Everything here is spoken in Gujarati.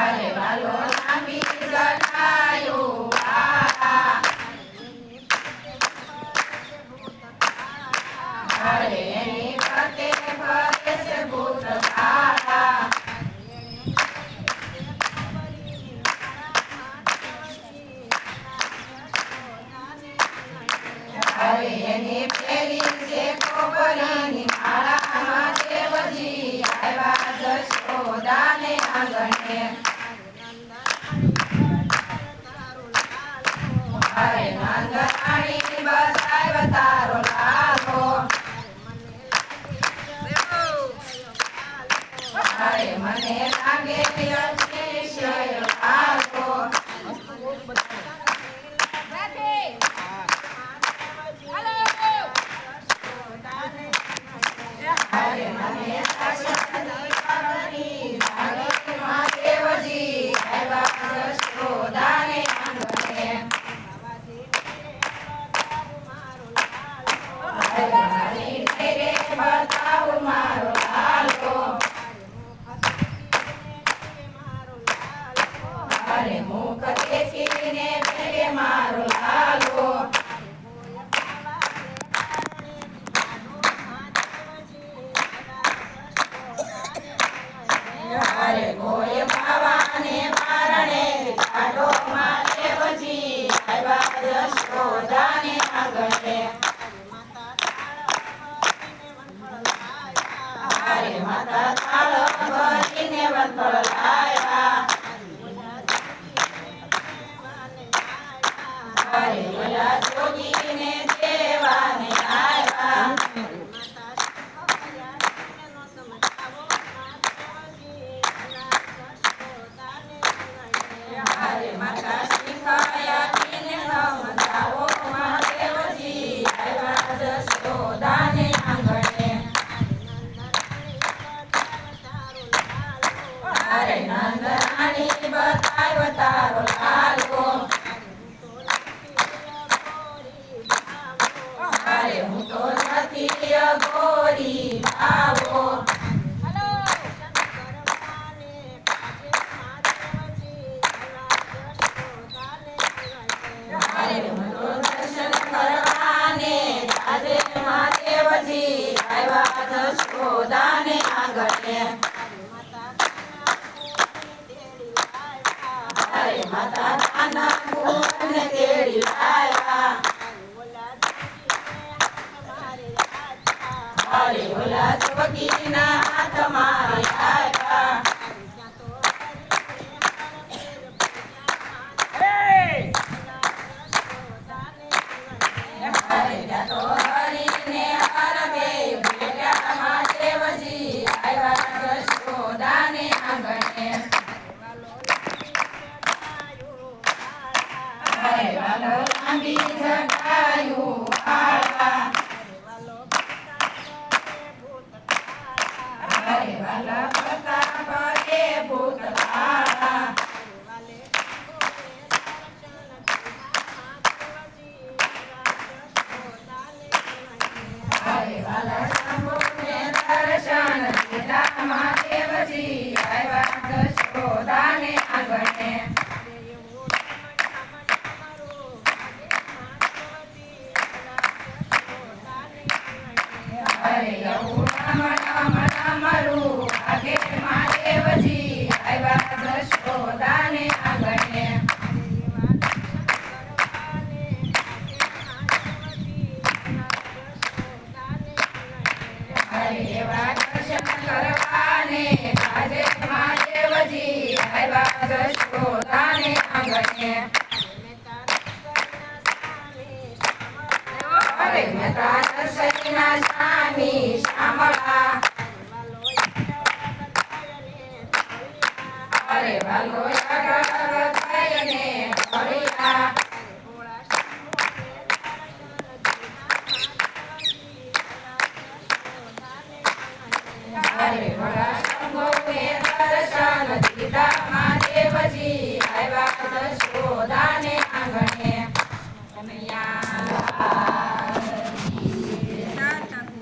અરે વાલો લાંબી જટાયું વાળા, અરે એની ફરતે ફરે છે ભૂત કાળા, અરે એની પેલી છે ખોબરીની માળામાં દેવજી આવ્યા જશોદાને આંગણે, અરે નંદરાણી બતાવ તારો લાલો, અરે મને લાગે અતિશય લાલો, અરે મને દેવજી આવ્યા જશોદાને આંગણે, બતાવું મારો લાલો, અરે મુખ દેખીને ભેગે મારો લાલો, અરે ગોય બાવાને મારણે કાઢો માં દેવજી આવ્યા જશોદાને આંગણે, અરે માતા તાળ ભરીને વંતળ લાવ્યા, અરે ઓલા જોગીને દેવાને આવ્યા, અરે માતા શીખયાતીને સમજાવો મહાદેવજી આવ્યા જશોદાને આંગણે, અરે નંદરાણી બતાવ તારો લાલો, અરે હું તો નથી અઘોરી ભાવો, અરે હું તો દર્શન કરવાને આજે મહાદેવજી આવ્યા જશોદાને આંગણે, અરે માતા કાના કુંવરને તેડી લાવ્યા, અરે ઓલા જોગીના હાથ મારી આવ્યા, અરે ત્યાં તો હરીને હરવે ભેગા મહાદેવજી આવ્યા જશોદાને આંગણે, અરે વાલો લાંબી જટાયું વાળા, અરે વાલા પ્રતાપ એ ભૂત કાળા, અરે વાલા શંભુને દર્શન દીધા મહાદેવજી આવ્યા જશોદાને આંગણે, અરે એવું મારું આગે મહાદેવજી આવ્યા જશોદાને આંગણે, અરે એવા દર્શન કરવાને આજે મહાદેવજી આવ્યા જશોદાને આંગણે, અરે મહેતા દર્શનના સ્વામી શામળા, અરે વાલો આગળ થઈને ફર્યા, અરે વડા